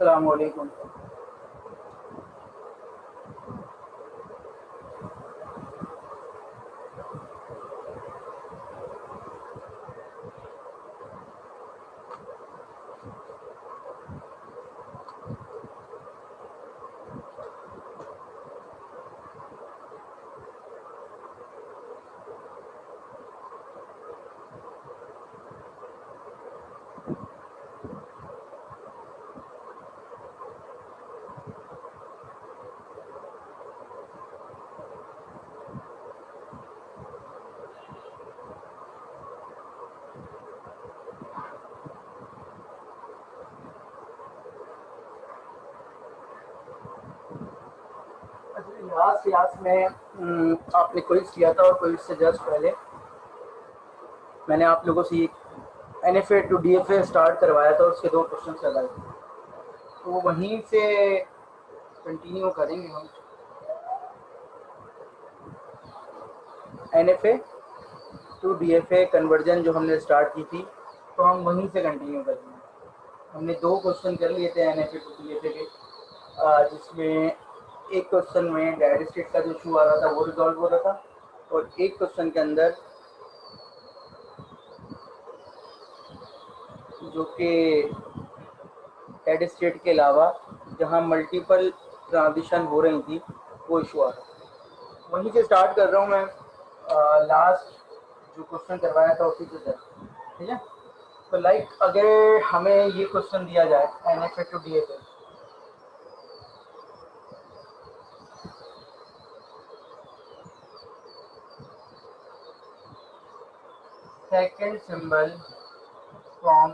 अस्सलाम वालेकुम। Last class में आपने क्विज किया था और क्विज से जस्ट पहले मैंने आप लोगों से NFA टू DFA स्टार्ट करवाया था, उसके 2 क्वेश्चन लगाए थे, तो वहीं से कंटिन्यू करेंगे हम। NFA टू DFA कन्वर्जन जो हमने स्टार्ट की थी, तो हम वहीं से कंटिन्यू करेंगे। हमने 2 क्वेश्चन कर लिए थे NFA टू DFA के, जिसमें एक क्वेश्चन में डेड स्टेट का जो इशू आ रहा था वो रिजॉल्व हो रहा था, और एक क्वेश्चन के अंदर जो कि डेड स्टेट के अलावा जहां मल्टीपल ट्रांजिशन हो रही थी वो इशू आ रहा था। वहीं से स्टार्ट कर रहा हूँ मैं। लास्ट जो क्वेश्चन करवाया था उसी से, ठीक है। तो अगर हमें ये क्वेश्चन दिया जाए NFA to DFA, second symbol from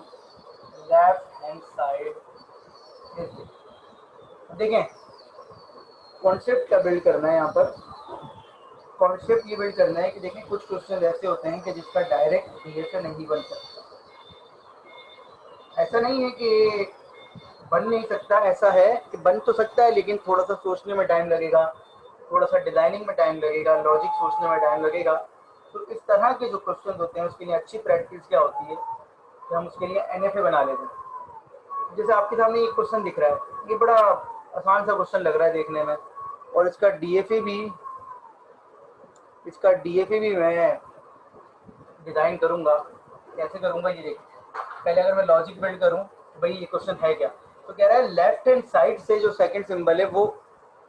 left hand side, देखें कॉन्सेप्ट क्या बिल्ड करना है यहाँ पर। कॉन्सेप्ट ये बिल्ड करना है कि देखिए कुछ क्वेश्चन ऐसे होते हैं कि जिसका डायरेक्ट DFA नहीं बन सकता। ऐसा नहीं है कि बन नहीं सकता, ऐसा है कि बन तो सकता है लेकिन थोड़ा सा सोचने में टाइम लगेगा, थोड़ा सा डिजाइनिंग में टाइम लगेगा, लॉजिक सोचने में टाइम लगेगा। तो इस तरह के जो क्वेश्चन होते हैं उसके लिए अच्छी प्रैक्टिस क्या होती है कि हम उसके लिए NFA बना लेते हैं। जैसे आपके सामने एक क्वेश्चन दिख रहा है, ये बड़ा आसान सा क्वेश्चन लग रहा है देखने में, और इसका DFA भी मैं डिज़ाइन करूँगा। कैसे करूँगा ये देखिए। पहले अगर मैं लॉजिक बिल्ड करूँ भाई ये क्वेश्चन है क्या, तो कह रहा है लेफ्ट हैंड साइड से जो सेकंड सिंबल है वो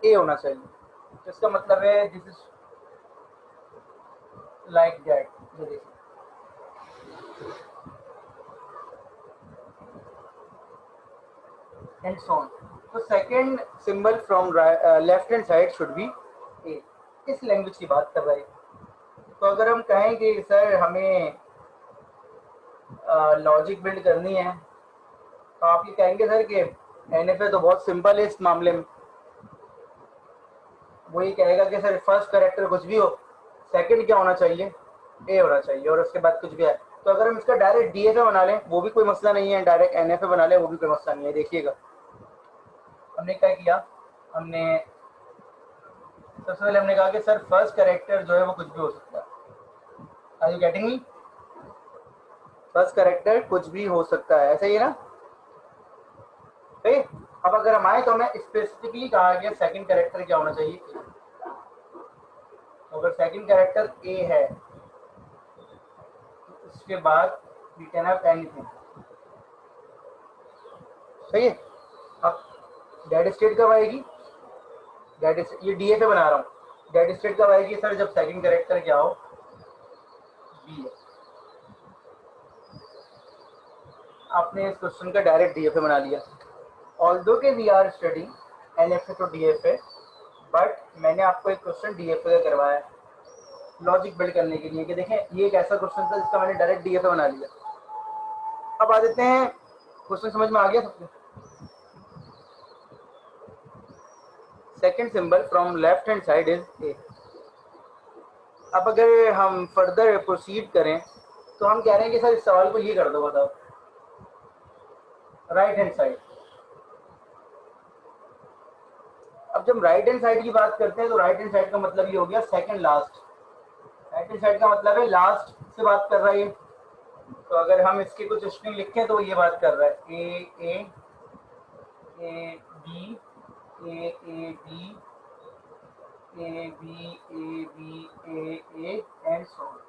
A होना चाहिए। तो इसका मतलब है दिस इज लाइक दैट, ये देखिए। And so on. तो second symbol from left hand side should be A। इस लैंग्वेज की बात कर रहा है। तो अगर हम कहें कि सर हमें लॉजिक बिल्ड करनी है, तो आप ये कहेंगे सर कि NFA तो बहुत सिंपल है इस मामले में। वो ये कहेगा कि सर फर्स्ट करेक्टर कुछ भी हो, सेकंड क्या होना चाहिए, A होना चाहिए, और उसके बाद कुछ भी है। तो अगर हम इसका डायरेक्ट DFA बना लें वो भी कोई मसला नहीं है, डायरेक्ट NFA बना लें वो भी कोई मसला नहीं है। देखिएगा हमने क्या किया, हमने सबसे पहले हमने कहा कि सर फर्स्ट करेक्टर जो है वो कुछ भी हो सकता है। Are you getting me? First character कुछ भी हो सकता है, ऐसा ही है ना? सही। अब अगर हम आए तो हमें स्पेसिफिकली कहा गया सेकंड करेक्टर क्या होना चाहिए, तो अगर सेकंड कैरेक्टर A है तो उसके बाद वी कैन हैव एनीथिंग। सही है। अब डेड स्टेट कब आएगी, ये DFA बना रहा हूँ, डेड स्टेट कब आएगी सर, जब सेकंड कैरेक्टर क्या हो, B है। आपने इस क्वेश्चन का डायरेक्ट DFA बना लिया। ऑल्दो के we are studying NFA to DFA, but मैंने आपको एक क्वेश्चन DFA का करवाया है लॉजिक बिल्ड करने के लिए कि देखें ये एक ऐसा क्वेश्चन था जिसका मैंने डायरेक्ट DFA बना लिया। अब आ देते हैं, क्वेश्चन समझ में आ गया सबको? Second symbol from left hand side is A। अब अगर हम फर्दर प्रोसीड करें तो हम कह रहे हैं कि सर इस सवाल को ये कर दो, बताओ राइट हैंड साइड। अब जब राइट हैंड साइड की बात करते हैं तो राइट हैंड साइड का मतलब ये हो गया second last. Right hand side का मतलब है लास्ट से बात कर रहा है ये। तो अगर हम इसके कुछ स्ट्रिंग लिखें तो ये बात कर रहा है A A A B A B A B A B A and so on.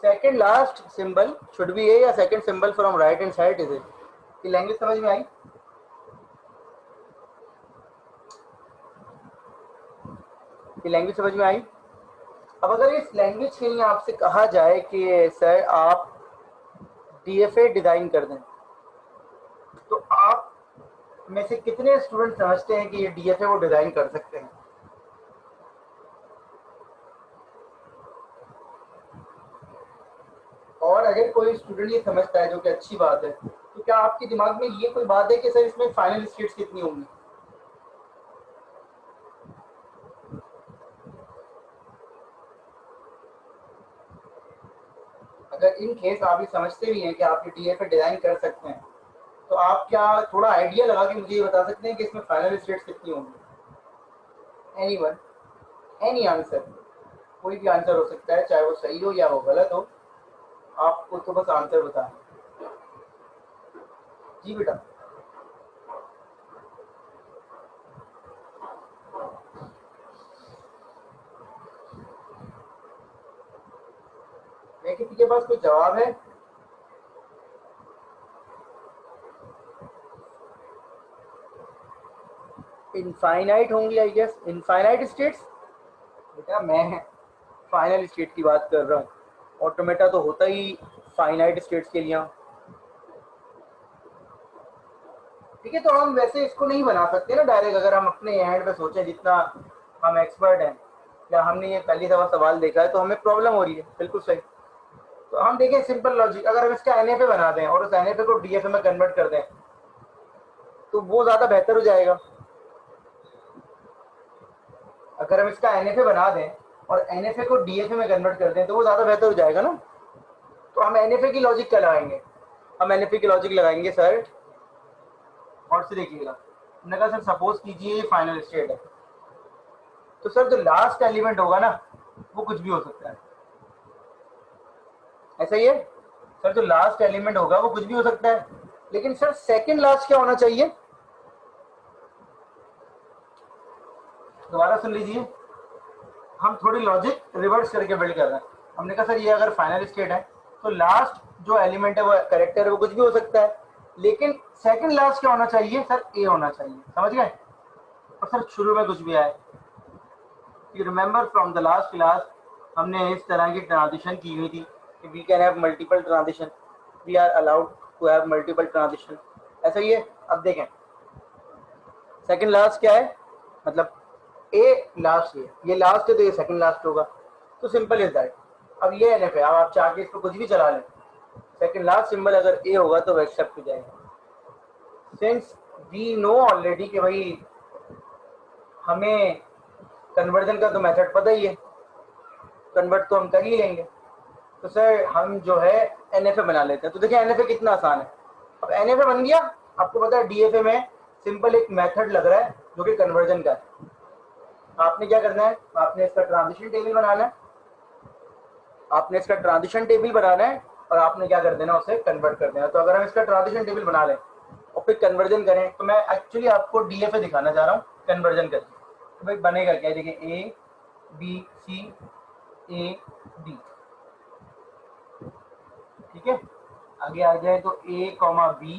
Second last symbol should be A या second symbol from right hand side is it? ये लैंग्वेज समझ में आई? ये लैंग्वेज समझ में आई? अब अगर इस लैंग्वेज के लिए आपसे कहा जाए कि सर आप DFA डिजाइन कर दें, तो आप में से कितने स्टूडेंट समझते हैं कि ये DFA वो डिजाइन कर सकते हैं? और अगर कोई स्टूडेंट ये समझता है, जो कि अच्छी बात है, तो क्या आपके दिमाग में ये कोई बात है कि सर इसमें फाइनल स्टेट्स कितनी होंगी? अगर इन केस आप ये समझते भी हैं कि आप ये DFA डिजाइन कर सकते हैं, तो आप क्या थोड़ा आइडिया लगा के मुझे ये बता सकते हैं कि इसमें फाइनल स्टेट्स कितनी होंगी? एनीवन, एनी आंसर, कोई भी आंसर हो सकता है, चाहे वो सही हो या वो गलत हो, आपको तो बस आंसर बताएं। जी बेटा, मैं किसी के पास कोई जवाब है? इनफाइनाइट होंगी आई गेस, इनफाइनाइट स्टेट्स। बेटा मैं फाइनल स्टेट की बात कर रहा हूँ, ऑटोमेटा तो होता ही फाइनाइट स्टेट्स के लिए। ठीक है, तो हम वैसे इसको नहीं बना सकते ना डायरेक्ट। अगर हम अपने हैंड पे सोचें, जितना हम एक्सपर्ट हैं, या हमने ये पहली दफा सवाल देखा है, तो हमें प्रॉब्लम हो रही है। बिल्कुल सही। तो हम देखें सिंपल लॉजिक, अगर हम इसका NFA बना दें और उस NFA को DFA में कन्वर्ट कर दें, तो वो ज़्यादा बेहतर हो जाएगा। अगर हम इसका NFA बना दें और NFA को DFA में कन्वर्ट कर दें, तो वो ज़्यादा बेहतर हो जाएगा ना। तो हम NFA की लॉजिक क्या लगाएंगे? हम NFA की लॉजिक लगाएंगे सर, और से देखिएगा, हमने कहा सर सपोज कीजिए ये फाइनल स्टेट है, तो सर जो लास्ट एलिमेंट होगा ना, वो कुछ भी हो सकता है। ऐसा ही है सर, जो लास्ट एलिमेंट होगा वो कुछ भी हो सकता है, लेकिन सर सेकंड लास्ट क्या होना चाहिए? दोबारा सुन लीजिए, हम थोड़ी लॉजिक रिवर्स करके बिल्ड कर रहे हैं। हमने कहा सर ये अगर फाइनल स्टेट है, तो लास्ट जो एलिमेंट है, वो कैरेक्टर है, वो कुछ भी हो सकता है, लेकिन सेकंड लास्ट क्या होना चाहिए? सर ए होना चाहिए। समझ गए? और सर शुरू में कुछ भी आए। You remember from the last class हमने इस तरह की ट्रांजिशन की हुई थी कि we can have multiple transition, we are allowed to have multiple transition. ऐसा ही है। अब देखें सेकंड लास्ट क्या है, मतलब ए लास्ट, ये लास्ट है तो ये सेकंड लास्ट होगा। तो सिंपल इज दैट। अब ये NF है, अब आप चाह के इसको कुछ भी चला लें, सेकंड लास्ट सिंबल अगर ए होगा तो वो एक्सेप्ट हो जाएगा। सिंस वी नो ऑलरेडी कि भाई हमें कन्वर्जन का तो मेथड पता ही है, कन्वर्ट तो हम कर ही लेंगे। तो सर हम जो है NFA बना लेते हैं। तो देखिए NFA कितना आसान है। अब NFA बन गया, आपको पता है DFA में सिंपल एक मेथड लग रहा है जो कि कन्वर्जन का है। आपने क्या करना है, आपने इसका ट्रांजिशन टेबल बनाना है, आपने इसका ट्रांजिशन टेबल बनाना है, और आपने क्या कर देना, उसे कन्वर्ट कर देना। तो अगर हम इसका ट्रांजिशन टेबल बना लें और फिर कन्वर्जन करें, तो मैं एक्चुअली आपको DFA दिखाना चाह रहा हूँ कन्वर्जन करके। तो भाई बनेगा क्या, देखिए A B C A D, ठीक है। आगे आ जाए तो A, B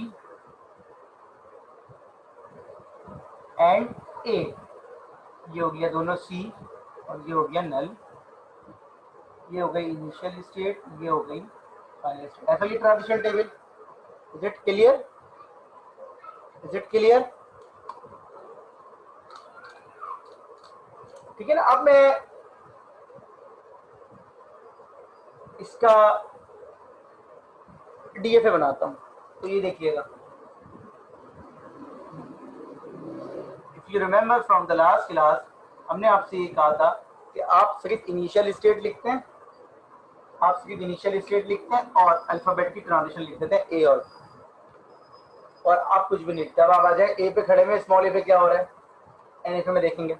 एंड A, ये हो गया दोनों C, और ये हो गया नल, ये हो गई इनिशियल स्टेट, ये हो गई फाइनल स्टेट। ऐसा ही transition table. Is it clear? Is it clear? ठीक है ना। अब मैं इसका DFA बनाता हूं, तो ये देखिएगा, if you remember from the last class हमने आपसे ये कहा था कि आप सिर्फ इनिशियल स्टेट लिखते हैं, आप सिर्फ इनिशियल स्टेट लिखते हैं और अल्फाबेट की ट्रांजिशन लिख देते हैं A और आप कुछ भी नहीं लिखते। अब आप आ जाए A पे खड़े में, स्मॉल a पे क्या हो रहा है, NFA में देखेंगे।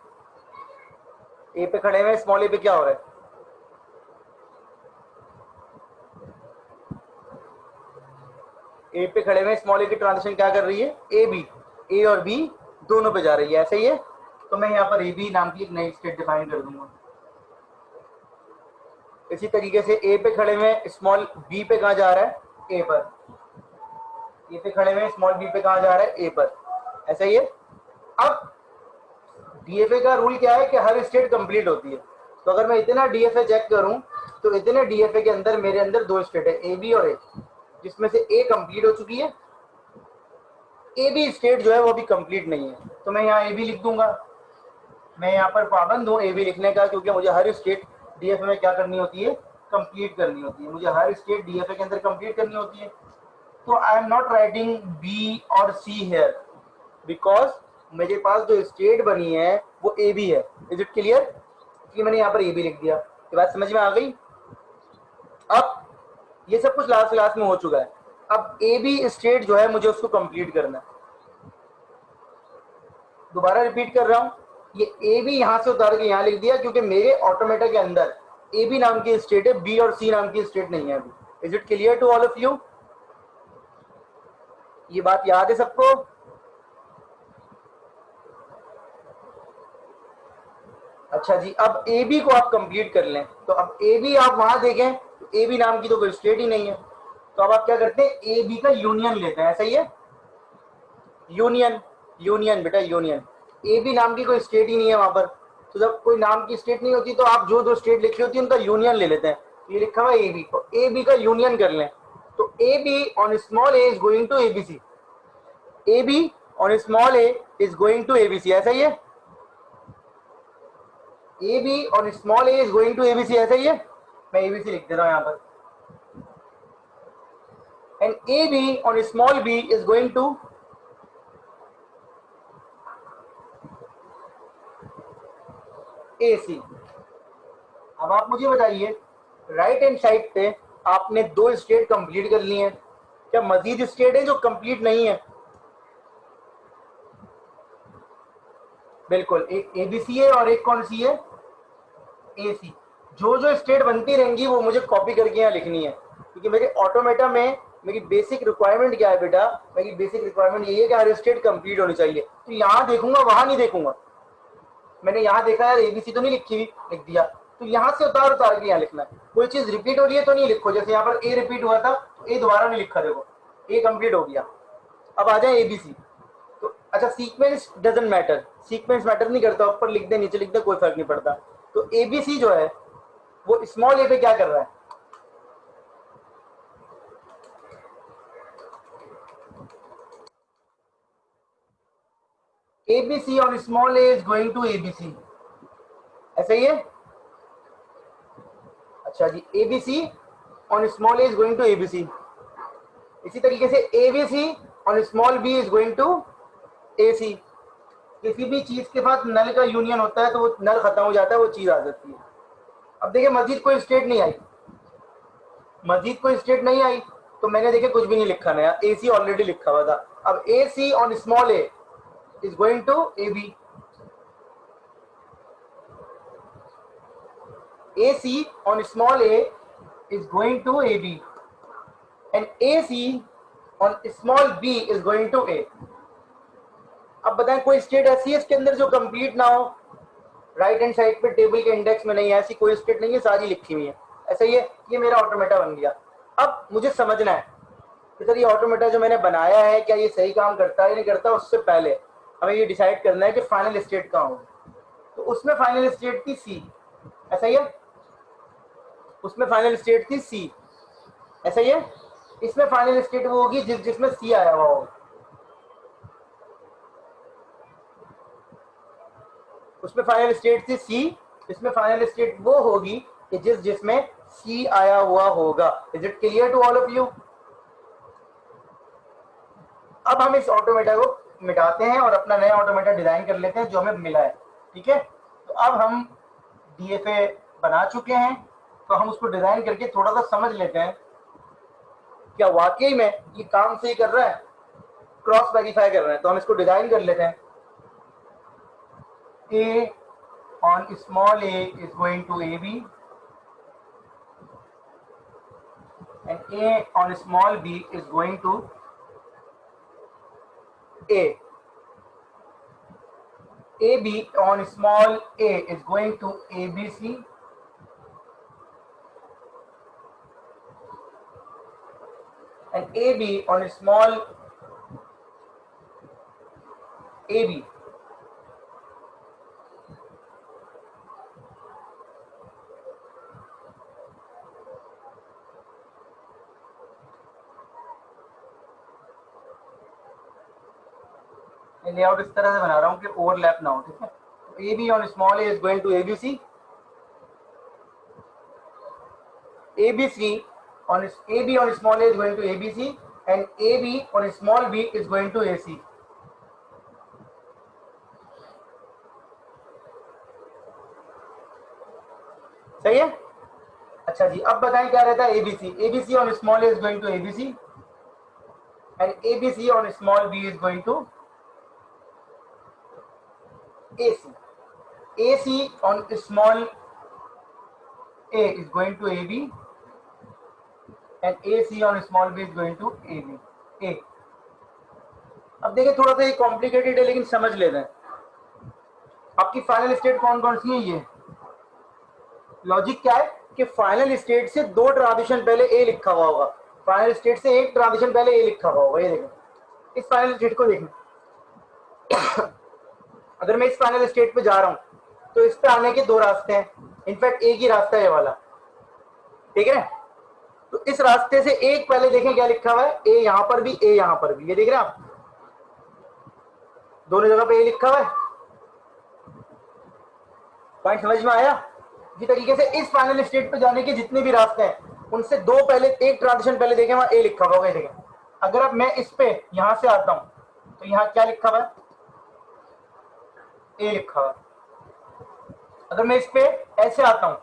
A पे खड़े में स्मॉल a पे क्या हो रहा है, A पे खड़े में स्मॉल a की ट्रांजिशन क्या कर रही है, AB। ए और बी दोनों पे जा रही है, ऐसा ही है। तो मैं यहाँ पर ए बी नाम की एक नई स्टेट डिफाइन कर दूंगा। इसी तरीके से ए पे खड़े हुए स्मॉल बी पे कहाँ जा रहा है, ए पर। ए पे खड़े हुए स्मॉल बी पे कहाँ जा रहा है, ए पर, ऐसा ही है। अब डीएफए का रूल क्या है कि हर स्टेट कंप्लीट होती है। तो अगर मैं इतना डीएफए चेक करूं तो इतने डीएफए के अंदर मेरे अंदर दो स्टेट है, ए बी और ए, जिसमें से ए कंप्लीट हो चुकी है, ए बी स्टेट जो है वो अभी कंप्लीट नहीं है। तो मैं यहाँ ए बी लिख दूंगा। मैं यहाँ पर पाबंद हूँ ए बी लिखने का, क्योंकि मुझे हर स्टेट डीएफए में क्या करनी होती है, कंप्लीट करनी होती है। मुझे हर स्टेट डीएफए के अंदर कंप्लीट करनी होती है। तो I am not writing B और सी हेयर, बिकॉज मेरे पास जो स्टेट बनी है वो ए बी है। Is it clear? इसलिए मैंने यहाँ पर ए बी लिख दिया। ये बात समझ में आ गई? अब ये सब कुछ लास्ट क्लास में हो चुका है। अब ए बी स्टेट जो है मुझे उसको कंप्लीट करना है। दोबारा रिपीट कर रहा हूँ, ये ए बी यहाँ से उतार के यहाँ लिख दिया, क्योंकि मेरे ऑटोमेटा के अंदर ए बी नाम की स्टेट है, बी और सी नाम की स्टेट नहीं है अभी। Is it clear to all of you? ये बात याद है सबको? अच्छा जी, अब ए बी को आप कंप्लीट कर लें। तो अब ए बी आप वहां देखें तो ए बी नाम की तो कोई स्टेट ही नहीं है। तो अब आप क्या करते हैं, ए बी का यूनियन लेते हैं, ऐसा ही है। यूनियन, यूनियन बेटा, यूनियन। ए बी नाम की कोई स्टेट ही नहीं है वहां पर। तो जब कोई नाम की स्टेट नहीं होती तो आप जो दो स्टेट लिखी होती है उनका यूनियन ले लेते हैं। ये लिखा हुआ ए बी, तो ए बी का यूनियन कर लें। तो A B on small A is going to A B C. A B on small A is going to A B C, ऐसा ही है। A B on small A is going to A B C, ऐसा ही है। मैं ए B सी लिख दे रहा हूं यहां पर। And A B on small B is going to A C. अब आप मुझे बताइए, राइट हैंड साइड पे आपने दो स्टेट कंप्लीट कर ली हैं, क्या मजीद स्टेट है जो कंप्लीट नहीं है? बिल्कुल, एक ए बी सी है और एक कौन सी है, ए सी। जो जो स्टेट बनती रहेंगी वो मुझे कॉपी करके यहाँ लिखनी है, क्योंकि मेरे ऑटोमेटा में मेरी बेसिक रिक्वायरमेंट क्या है बेटा, मेरी बेसिक रिक्वायरमेंट यही है कि हर स्टेट कंप्लीट होनी चाहिए। तो यहाँ देखूंगा, वहां नहीं देखूंगा। मैंने यहाँ देखा यार एबीसी तो नहीं लिखी हुई, लिख दिया। तो यहाँ से उतार उतार के यहाँ लिखना है। कोई चीज रिपीट हो रही है तो नहीं लिखो, जैसे यहाँ पर ए रिपीट हुआ था तो ए दोबारा नहीं लिखा, देखो ए कंप्लीट हो गया। अब आ जाए एबीसी। तो अच्छा, sequence doesn't matter, sequence matter नहीं करता, ऊपर लिख दे नीचे लिख दे कोई फर्क नहीं पड़ता। तो एबीसी जो है वो स्मॉल ए पे क्या कर रहा है, एबीसी और small A is going to ABC, ऐसा ही है। अच्छा जी, ABC on small A is going to ABC. इसी तरीके से ABC on small B is going to AC. किसी भी चीज के साथ नल का यूनियन होता है तो वो नल खत्म हो जाता है, वो चीज आ जाती है। अब देखिए मजीद कोई स्टेट नहीं आई, मजीद कोई स्टेट नहीं आई, तो मैंने देखे कुछ भी नहीं लिखा नया, एसी ऑलरेडी लिखा हुआ था। अब AC on small A is going to A B. AC on small a is going to AB and AC on small b is going to A. अब बताएं कोई स्टेट ऐसी है इसके अंदर जो कंप्लीट ना हो, राइट हैंड साइड पे टेबल के इंडेक्स में नहीं है, ऐसी कोई स्टेट नहीं है, सारी लिखी हुई है। ऐसा ही है, ये मेरा ऑटोमेटा बन गया। अब मुझे समझना है कि सर ये ऑटोमेटा जो मैंने बनाया है क्या ये सही काम करता है नहीं करता, उससे पहले हमें ये डिसाइड करना है कि फाइनल स्टेट कहाँ होगी। तो उसमें फाइनल स्टेट थी सी, ऐसा ही है, उसमें फाइनल स्टेट थी सी, ऐसा ही है। इसमें फाइनल स्टेट वो होगी जिसमें सी आया हुआ होगा, उसमें फाइनल स्टेट थी सी, इसमें फाइनल स्टेट वो होगी कि जिसमें सी आया हुआ होगा। Is it clear to all of you? अब हम इस ऑटोमेटा को मिटाते हैं और अपना नया ऑटोमेटा डिजाइन कर लेते हैं जो हमें मिला है, ठीक है। तो अब हम डीएफए बना चुके हैं, तो हम उसको डिजाइन करके थोड़ा सा समझ लेते हैं क्या वाकई में ये काम सही कर रहा है, क्रॉस वेरीफाई कर रहे हैं। तो हम इसको डिजाइन कर लेते हैं। A on small a is going to AB and A on small b is going to A. AB on small a is going to ABC, and AB on small AB layout इस तरह से बना रहा हूं कि overlap ना हो, ठीक है। AB on small a is going to ABC, ABC on AB on small a is going to ABC, and AB on small b is going to AC. सही है। अच्छा जी, अब बताएं क्या रहता है ABC। ABC on small a is going to ABC, and ABC on small b is going to AC. AC on small a is going to AB, and AC on small b is going to AB. A। अब देखिए थोड़ा सा ये complicated है लेकिन समझ लेते हैं। आपकी फाइनल स्टेट कौन कौन सी है? ये लॉजिक क्या है कि फाइनल स्टेट से दो ट्रांजिशन पहले ए लिखा हुआ होगा, फाइनल स्टेट से एक ट्रांजिशन पहले ए लिखा हुआ होगा। ये देखें, इस फाइनल स्टेट को देखें। अगर मैं इस फाइनल स्टेट पे जा रहा हूं तो इस पे आने के दो रास्ते हैं, इनफैक्ट एक ही रास्ता है ये वाला, ठीक है। तो इस रास्ते से एक पहले देखें क्या लिखा हुआ है, ए यहां पर भी, ए यहां पर भी। ये देख रहे हैं आप, दोनों जगह पे ए लिखा हुआ है। पॉइंट समझ में आया? इसी तरीके से इस फाइनल स्टेट पे जाने के जितने भी रास्ते हैं उनसे दो पहले, एक ट्रांजिशन पहले देखें वहां ए लिखा हुआ होगा। देखें, अगर अब मैं इस पे यहां से आता हूं तो यहां क्या लिखा हुआ है, ए लिखा हुआ है। अगर मैं इस पे ऐसे आता हूं,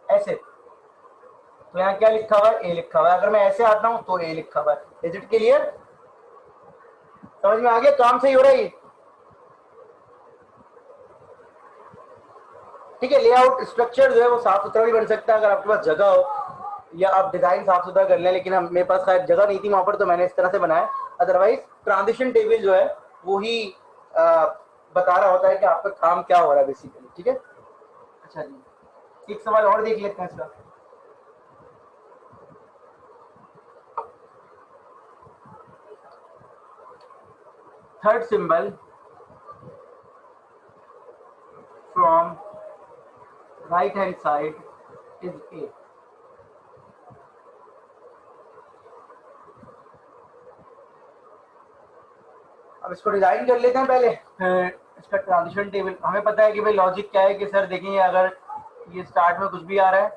ऐसे, तो यहां क्या लिखा हुआ है, ए लिखा हुआ है। अगर मैं ऐसे आता हूं तो ए लिखा हुआ है। Is it clear? समझ में आ गया? काम सही हो रहा है ये, ठीक है। लेआउट स्ट्रक्चर जो है वो साफ सुथरा भी बन सकता है अगर आपके पास जगह हो, या आप डिजाइन साफ सुथरा कर लें, लेकिन मेरे पास शायद जगह नहीं थी वहां पर, तो मैंने इस तरह से बनाया। अदरवाइज ट्रांजिशन टेबल जो है वो ही बता रहा होता है कि आपका काम क्या हो रहा है बेसिकली, ठीक है। अच्छा जी, एक सवाल और देख लेते हैं इसका। Third symbol from right hand side is a. अब इसको डिजाइन कर लेते हैं पहले, इसका ट्रांजिशन टेबल। हमें पता है कि भाई लॉजिक क्या है कि सर देखिए अगर ये स्टार्ट में कुछ भी आ रहा है,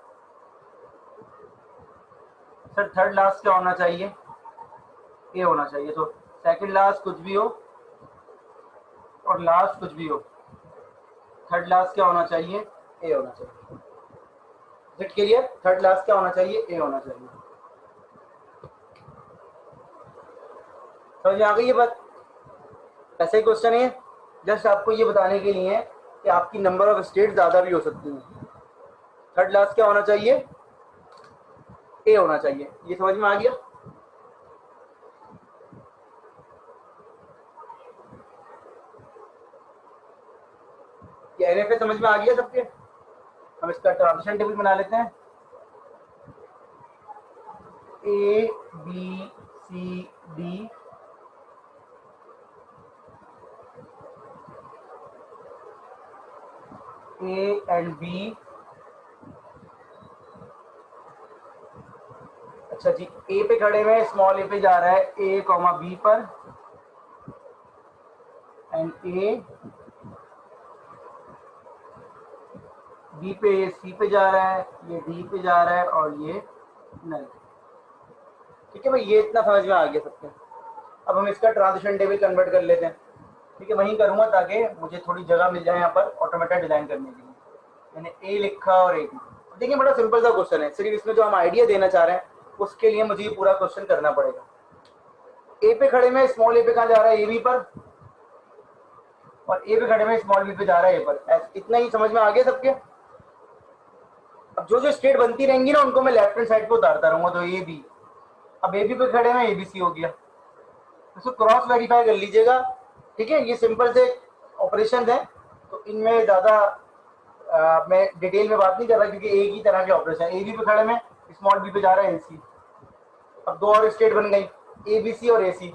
सर थर्ड लास्ट क्या होना चाहिए, ए होना चाहिए। तो सेकंड लास्ट कुछ भी हो और लास्ट कुछ भी हो, थर्ड लास्ट क्या होना चाहिए, ए होना चाहिए। It clear? थर्ड लास्ट क्या होना चाहिए, ए होना चाहिए। समझ में आ गई ये बात? ऐसा ही क्वेश्चन है, जस्ट आपको ये बताने के लिए कि आपकी नंबर ऑफ स्टेट ज्यादा भी हो सकती है। थर्ड लास्ट क्या होना चाहिए, ए होना चाहिए। ये समझ में आ गया? ये एनएफए समझ में आ गया सबके? हम इसका ट्रांजिशन टेबल बना लेते हैं। A B C D A and B. अच्छा जी, ए पे खड़े हुए, स्मॉल ए पे जा रहा है, ए कॉमा बी पर, एंड ए बी पे सी पे जा रहा है, ये डी पे जा रहा है, और ये नल। ठीक है भाई, ये इतना समझ में आ गया सबके। अब हम इसका ट्रांजिशन टेबल कन्वर्ट कर लेते हैं, ठीक है। वहीं करूंगा ताकि मुझे थोड़ी जगह मिल जाए यहाँ पर ऑटोमेटिक डिजाइन करने के लिए। मैंने ए लिखा और ए। देखिए बड़ा सिंपल सा क्वेश्चन है, सिर्फ इसमें जो हम आइडिया देना चाह रहे हैं उसके लिए मुझे ये पूरा क्वेश्चन करना पड़ेगा। ए पे खड़े में, स्मॉल ए पे कहाँ जा रहा है, ए बी पर, और ए पे खड़े में स्मॉल बी पे जा रहा है ए पर। इतना ही समझ में आ गया सबके? अब जो जो स्टेट बनती रहेंगी ना उनको मैं लेफ्ट हैंड साइड पे उतारता रहूंगा। तो ए बी, अब ए बी पे खड़े में ए बी सी हो गया, इसको क्रॉस वेरीफाई कर लीजिएगा, ठीक है। ये सिंपल से ऑपरेशन है, तो इनमें ज़्यादा मैं डिटेल में बात नहीं कर रहा क्योंकि एक ही तरह के ऑपरेशन, ए बी पे खड़े में, स्मॉल बी पे जा रहा है ए सी। अब दो और स्टेट बन गई, ए बी सी और ए सी।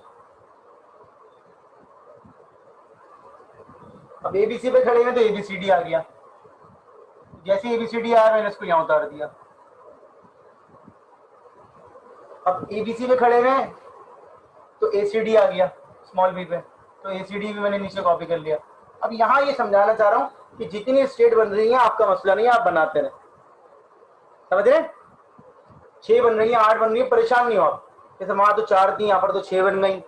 अब ए बी सी पे खड़े हैं तो ए बी सी डी आ गया, जैसे ए बी सी डी आया मैंने इसको यहाँ उतार दिया। अब ए बी सी पे खड़े हुए हैं तो ए सी डी आ गया स्मॉल बी पे, तो ए सी डी भी मैंने नीचे कॉपी कर लिया। अब यहाँ ये समझाना चाह रहा हूँ कि जितनी स्टेट बन रही है आपका मसला नहीं है, आप बनाते रहे, समझ रहे? 6 बन रही है, 8 बन रही है, परेशान नहीं हो आप। जैसे वहां तो 4 थी, यहाँ पर तो 6 बन गई।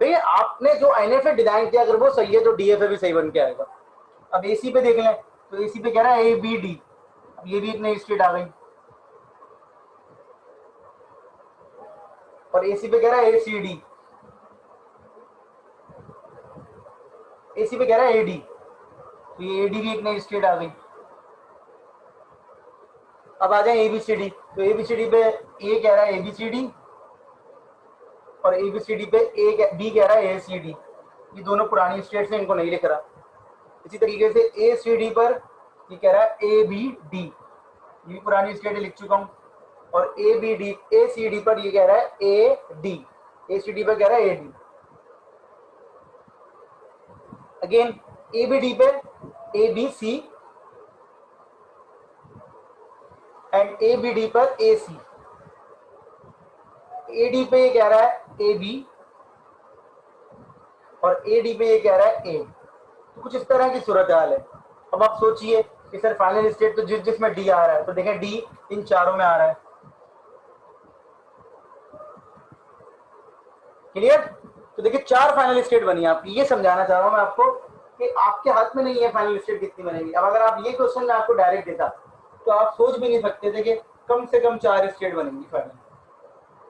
भैया आपने जो एनएफए डिजाइन किया अगर वो सही है तो डीएफए भी सही बन के आएगा। अब एसी पे देख लें तो एसी पे कह रहा है ए बी डी, अब ये भी एक नई स्टेट आ गई। और एसी पे कह रहा है ए सी डी, एसी पे कह रहा है ए डी, तो ये ए डी भी एक नई स्टेट आ गई। अब आ जाए एबीसीडी, तो एबीसीडी पे ए कह रहा है एबीसीडी और एबीसीडी पे ए बी कह रहा है ए सी डी। ये दोनों पुरानी स्टेट्स हैं, इनको नहीं लिख रहा। इसी तरीके से ए सी डी पर ये कह रहा है ए बी डी, ये भी पुरानी स्टेट लिख चुका हूँ। और A B D A C D पर ये कह रहा है A D, A C D पर कह रहा है A D. Again A B D पे A B C and A B D पर ए सी। ए डी पे ये कह रहा है ए बी और ए डी पे ये कह रहा है ए। तो कुछ इस तरह की सूरत हाल है। अब आप सोचिए कि सर फाइनल स्टेट तो जिसमें डी आ रहा है, तो देखें डी इन चारों में आ रहा है। क्लियर? तो देखिए 4 फाइनल स्टेट बनी है आपकी। ये समझाना चाह रहा हूं मैं आपको कि आपके हाथ में नहीं है फाइनल स्टेट कितनी बनेगी। अब अगर आप ये क्वेश्चन मैं आपको डायरेक्ट देता तो आप सोच भी नहीं सकते थे कि कम से कम 4 स्टेट बनेंगी फाइनल।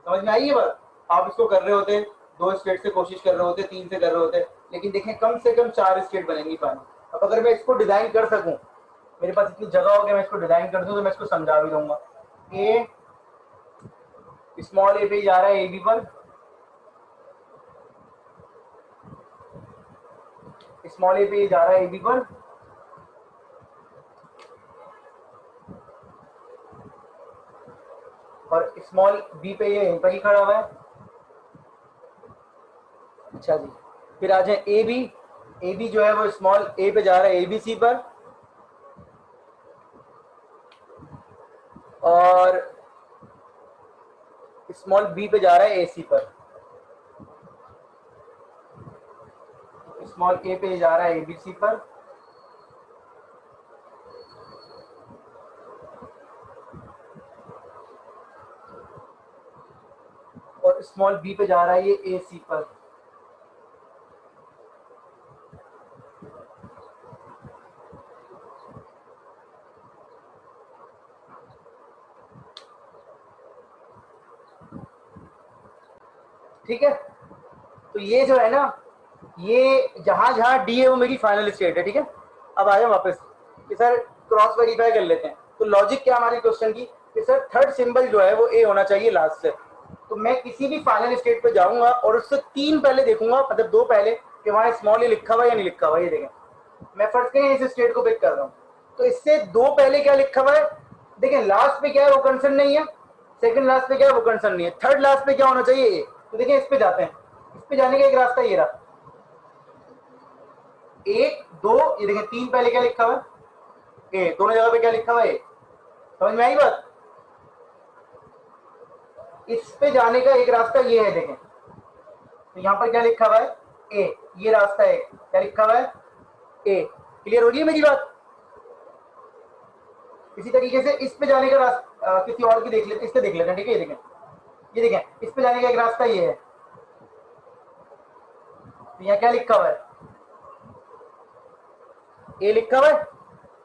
समझ में आई ये बात? आप इसको कर रहे होते 2 स्टेट से कोशिश कर रहे होते, 3 से कर रहे होते, लेकिन देखें कम से कम 4 स्टेट बनेंगी फाइनल। अब अगर मैं इसको डिजाइन कर सकूं, मेरे पास इतनी जगह हो गया मैं इसको डिजाइन कर दूं, तो मैं इसको समझा भी दूंगा। ए स्मॉल ए पे जा रहा है ए बी पर, स्मॉल ए पे जा रहा है ए बी पर, और स्मॉल बी पे ये यहीं पर ही खड़ा हुआ है। अच्छा जी, फिर आ जाए ए बी, ए बी जो है वो स्मॉल ए पे जा रहा है ए बी सी पर, और स्मॉल बी पे जा रहा है ए सी पर। स्मॉल ए पे जा रहा है ए बी सी पर, और स्मॉल बी पे जा रहा है ये ए सी पर। ठीक है, तो ये जो है ना, ये जहां जहां डी है वो मेरी फाइनल स्टेट है। ठीक है, अब आ जाए वापस कि सर क्रॉस वेरीफाई कर लेते हैं। तो लॉजिक क्या हमारी क्वेश्चन की कि सर थर्ड सिंबल जो है वो ए होना चाहिए लास्ट से। तो मैं किसी भी फाइनल स्टेट पे जाऊंगा और उससे 3 पहले देखूंगा, मतलब 2 पहले, कि वहां स्मॉल ए लिखा हुआ या नहीं लिखा हुआ। ये देखें, मैं फर्स्ट करें इस स्टेट को पिक कर रहा हूँ, तो इससे 2 पहले क्या लिखा हुआ है, देखें लास्ट पे क्या है वो कंसर्न नहीं है, सेकंड लास्ट पे क्या है वो कंसर्न नहीं है, थर्ड लास्ट पे क्या होना चाहिए ए। तो देखें इस पे जाते हैं, इस पे जाने का एक रास्ता ये रहा, 1 2, ये देखें 3 पहले क्या लिखा हुआ है ए, दोनों जगह पे क्या लिखा हुआ है ए। समझ में आई बात? इस पे जाने का एक रास्ता ये है, देखें तो यहाँ पर क्या लिखा हुआ है ए, ये रास्ता है, क्या लिखा हुआ है ए। क्लियर हो रही है मेरी बात? इसी तरीके से इस पे जाने का रास्ता किसी और की देख लेते, इस पे देख लेते हैं। ठीक है, ये देखें इस पे जाने का एक रास्ता ये है, तो यहाँ क्या लिखा हुआ है ए लिखा हुआ है।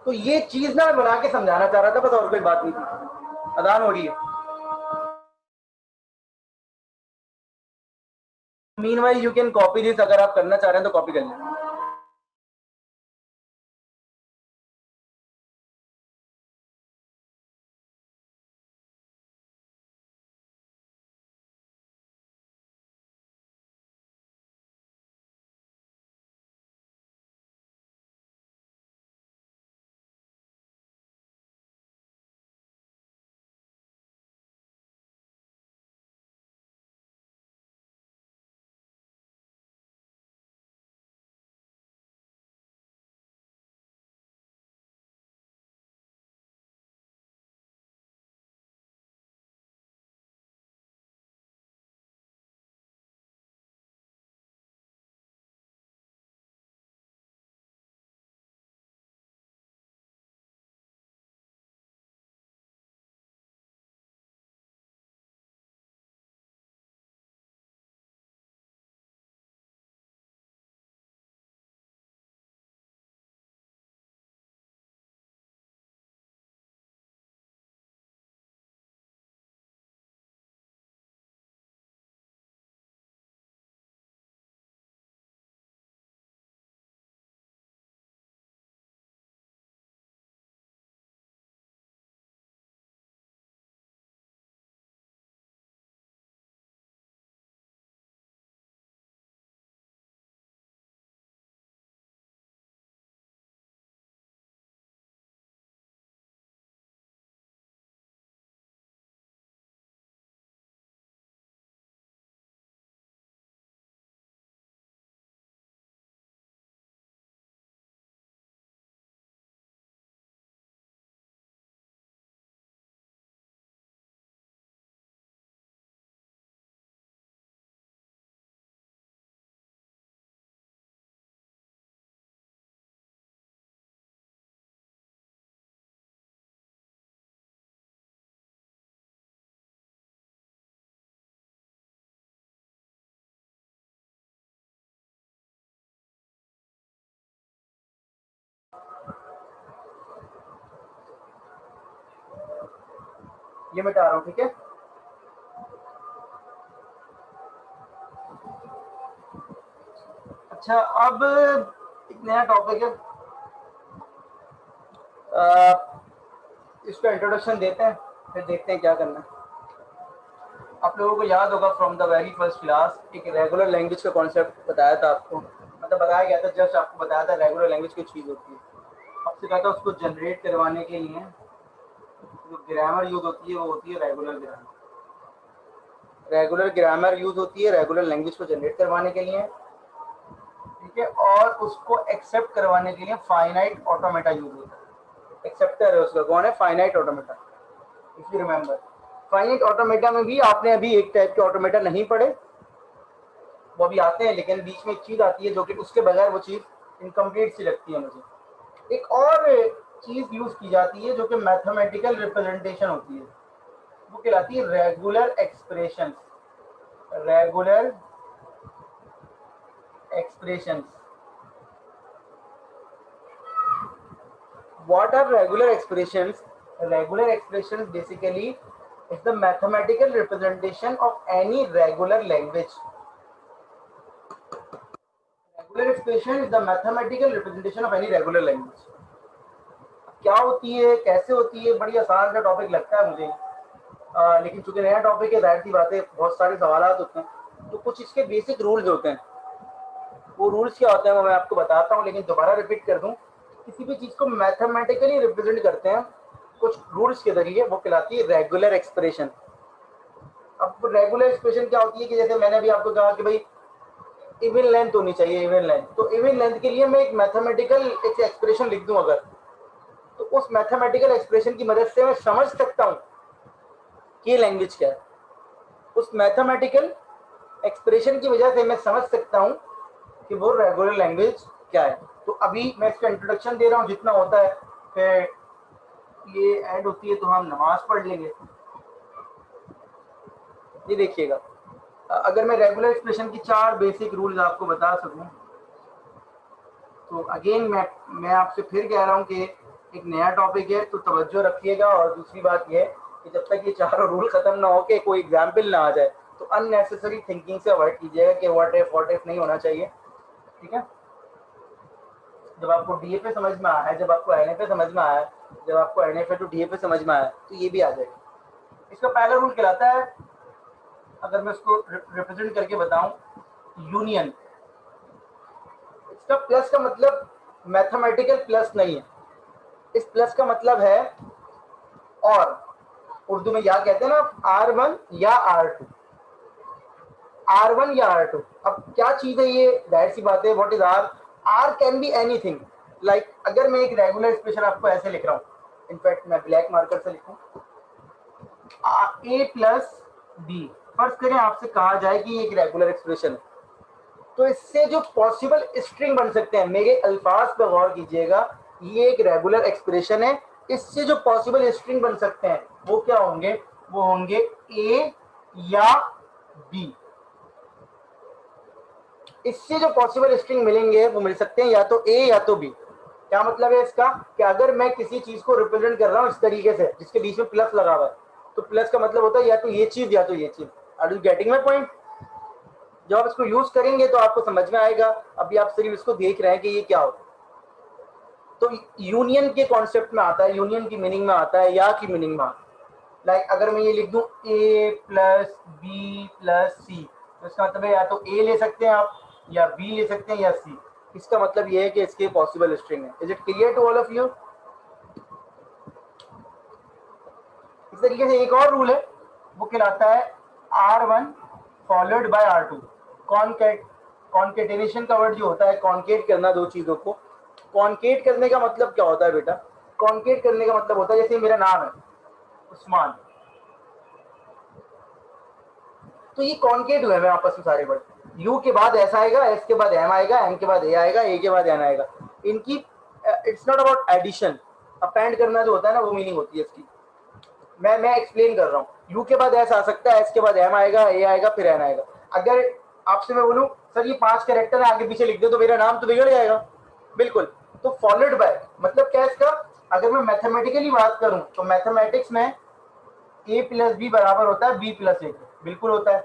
तो ये चीज ना मैं बना के समझाना चाह रहा था बस, और कोई बात नहीं थी। अदान हो रही है। Meanwhile you can copy this, अगर आप करना चाह रहे हैं तो कॉपी कर लें। ये मिटा रहा हूँ, ठीक है। अच्छा, अब एक नया टॉपिक है, इसका इंट्रोडक्शन देते हैं, फिर देखते हैं क्या करना है। आप लोगों को याद होगा from the very first class एक रेगुलर लैंग्वेज का कॉन्सेप्ट बताया था आपको, मतलब बताया गया था, जस्ट आपको बताया था रेगुलर लैंग्वेज की चीज़ होती है। आपसे कहा था उसको जनरेट करवाने के लिए जो ग्रामर यूज होती है वो होती है regular grammar. Regular grammar use होती है रेगुलर लैंग्वेज को जनरेट करवाने के लिए, ठीक है, और उसको एक्सेप्ट करवाने के लिए फाइनाइट ऑटोमेटा यूज होता है। एक्सेप्टर है उसका कौन है? Finite automata. If you remember, finite automata में भी आपने अभी एक टाइप के ऑटोमेटा नहीं पढ़े, वो भी आते हैं, लेकिन बीच में एक चीज आती है जो कि उसके बगैर वो चीज इनकम्प्लीट सी लगती है मुझे। एक और चीज यूज की जाती है जो कि मैथमेटिकल रिप्रेजेंटेशन होती है, वो कहलाती है regular expressions. Regular expressions. What are regular expressions? Regular expressions basically is the mathematical representation of any regular language. Regular expression is the mathematical representation of any regular language. क्या होती है, कैसे होती है, बड़ी आसान सा टॉपिक लगता है मुझे, लेकिन चूंकि नया टॉपिक है, जाहिर सी बात है बहुत सारे सवाल होते हैं, तो कुछ इसके बेसिक रूल्स होते हैं। वो रूल्स क्या होते हैं वो मैं आपको बताता हूँ, लेकिन दोबारा रिपीट कर दूं, किसी भी चीज को मैथमेटिकली रिप्रेजेंट करते हैं कुछ रूल्स के जरिए, वो कहलाती है रेगुलर एक्सप्रेशन। अब रेगुलर एक्सप्रेशन क्या होती है कि जैसे मैंने अभी आपको कहा कि भाई इवन लेंथ होनी चाहिए, इवन लेंथ, तो इवन लेंथ के लिए मैं एक मैथमेटिकल एक एक्सप्रेशन लिख दूं अगर, तो उस मैथमेटिकल एक्सप्रेशन की मदद से मैं समझ सकता हूं कि ये लैंग्वेज क्या है। उस मैथमेटिकल एक्सप्रेशन की वजह से मैं समझ सकता हूं कि वो रेगुलर लैंग्वेज क्या है। तो अभी मैं इसका इंट्रोडक्शन दे रहा हूं जितना होता है, फिर ये ऐड होती है तो हम नमाज पढ़ लेंगे। ये देखिएगा, अगर मैं रेगुलर एक्सप्रेशन की 4 बेसिक रूल्स आपको बता सकूं, तो अगेन मैं आपसे फिर कह रहा हूं कि एक नया टॉपिक है तो तवज्जो रखिएगा। और दूसरी बात यह कि जब तक ये चारों रूल खत्म ना हो के कोई एग्जाम्पल ना आ जाए, तो अननेसेसरी थिंकिंग से अवॉइड कीजिएगा कि व्हाट इफ नहीं होना चाहिए, ठीक है। जब आपको डीएफए समझ में आया है, जब आपको एनएफए समझ में आया है, जब आपको एनएफए टू डीएफए समझ में आया है, तो ये भी आ जाएगा। इसका पहला रूल कहलाता है, अगर मैं इसको रिप्रेजेंट करके बताऊं, यूनियन। इसका प्लस का मतलब मैथमेटिकल प्लस नहीं है, इस प्लस का मतलब है और। उर्दू में या कहते हैं ना R1 या R2, R1 या R2। अब क्या चीज है ये? जाहिर सी बात है, what is R? R can be anything. Like अगर मैं एक रेगुलर एक्सप्रेशन आपको ऐसे लिख रहा हूँ, इनफैक्ट मैं ब्लैक मार्कर से लिखूं, A प्लस बी, फर्ज करें आपसे कहा जाए कि ये एक रेगुलर एक्सप्रेशन है, तो इससे जो पॉसिबल स्ट्रिंग बन सकते हैं, मेरे अल्फाज पर गौर कीजिएगा, ये एक रेगुलर एक्सप्रेशन है, इससे जो पॉसिबल स्ट्रिंग बन सकते हैं वो क्या होंगे? वो होंगे ए या बी। इससे जो पॉसिबल स्ट्रिंग मिलेंगे वो मिल सकते हैं या तो ए या तो बी। क्या मतलब है इसका? कि अगर मैं किसी चीज को रिप्रेजेंट कर रहा हूं इस तरीके से जिसके बीच में प्लस लगा हुआ है, तो प्लस का मतलब होता है या तो ये चीज या तो ये चीज। Are you getting my point? जब आप इसको यूज करेंगे तो आपको समझ में आएगा, अभी आप सिर्फ इसको देख रहे हैं कि ये क्या होता है। तो यूनियन के कॉन्सेप्ट में आता है, यूनियन की मीनिंग में आता है, या की मीनिंग में आता है। लाइक अगर मैं ये लिख दूं ए प्लस बी प्लस सी, तो इसका मतलब है या तो ए ले सकते हैं आप, या बी ले सकते हैं, या सी। इसका मतलब ये है कि इसके पॉसिबल स्ट्रिंग है। Is it clear to all of you? इस तरीके से एक और रूल है, वो कहलाता है R1 followed by R2। Concatenation का वर्ड जो होता है, कॉन्केट करना दो चीजों को। कॉन्केट करने का मतलब क्या होता है बेटा? कॉन्केट करने का मतलब होता है, जैसे मेरा नाम है उस्मान, तो ये कॉन्केट हुए हैं आपस में सारे वर्ड। यू के बाद एस आएगा, एस के बाद एम आएगा, एम के बाद ए आएगा, ए के बाद एन आएगा। इनकी it's not about addition, append करना जो होता है ना, वो मीनिंग होती है इसकी। मैं एक्सप्लेन कर रहा हूँ। यू के बाद एस आ सकता है, एस के बाद एम आएगा, ए आएगा, फिर एन आएगा। अगर आपसे मैं बोलूँ सर ये 5 कैरेक्टर आगे पीछे लिख दे, तो मेरा नाम तो बिगड़ जाएगा। बिल्कुल। तो फॉलोड बाय मतलब क्या है इसका? अगर मैं मैथमेटिकली बात करूं तो मैथमेटिक्स में ए प्लस बी बराबर होता है बी प्लस ए के, बिल्कुल होता है।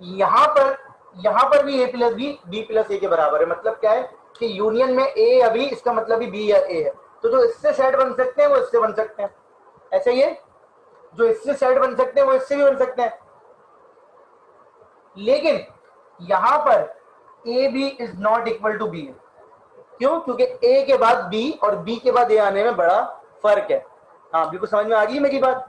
यहां पर भी ए प्लस बी प्लस ए के बराबर है। मतलब क्या है कि यूनियन में ए अभी, इसका मतलब भी बी या ए है। तो जो इससे सेट बन सकते हैं वो इससे बन सकते हैं, ऐसे ही है। जो इससे सेट बन सकते हैं वो इससे भी बन सकते हैं। लेकिन यहां पर A B is not equal to B. क्यों? क्योंकि ए के बाद बी और बी के बाद ए आने में बड़ा फर्क है। हाँ, बिल्कुल समझ में आ गई मेरी बात।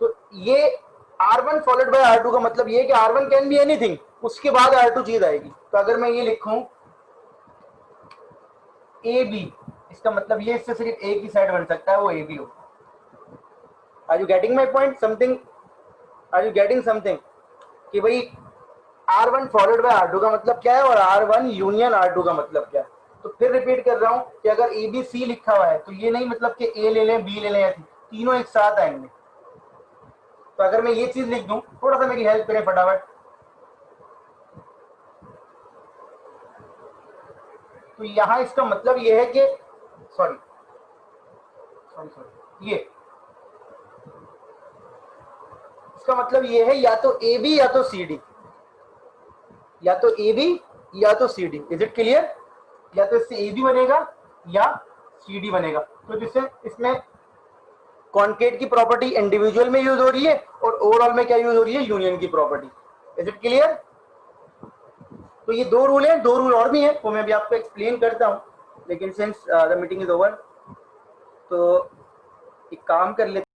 तो ये R1 फॉलोड बाय R2 का मतलब ये है कि R1 कैन बी एनीथिंग, उसके बाद R2 चीज आएगी। तो अगर मैं ये लिखूं ए बी, इसका मतलब ये इससे सिर्फ ए की साइड बन सकता है, वो ए बी हो। Are you getting my point? Something, are you getting something? कि भाई R1 फॉलोड बाय R2 का मतलब क्या है और R1 यूनियन R2 का मतलब क्या है। तो फिर रिपीट कर रहा हूं कि अगर ए बी सी लिखा हुआ है तो ये नहीं मतलब कि ए ले लें बी ले लें, तीनों एक साथ आएंगे। तो अगर मैं ये चीज लिख दूं, थोड़ा सा मेरी हेल्प करें फटाफट। तो यहां इसका मतलब ये है कि सॉरी सॉरी सॉरी ये इसका मतलब ये है या तो ए बी या तो सी डी, या तो ए बी या तो C D. Is it clear? या तो इससे ए बी बनेगा या सी डी बनेगा। तो जिससे इसमें कॉन्केट की प्रॉपर्टी इंडिविजुअल में यूज हो रही है और ओवरऑल में क्या यूज हो रही है? यूनियन की प्रॉपर्टी। Is it clear? तो ये दो रूल हैं, दो रूल और भी हैं, वो मैं भी आपको एक्सप्लेन करता हूं। लेकिन since the meeting is over, तो एक काम कर लेते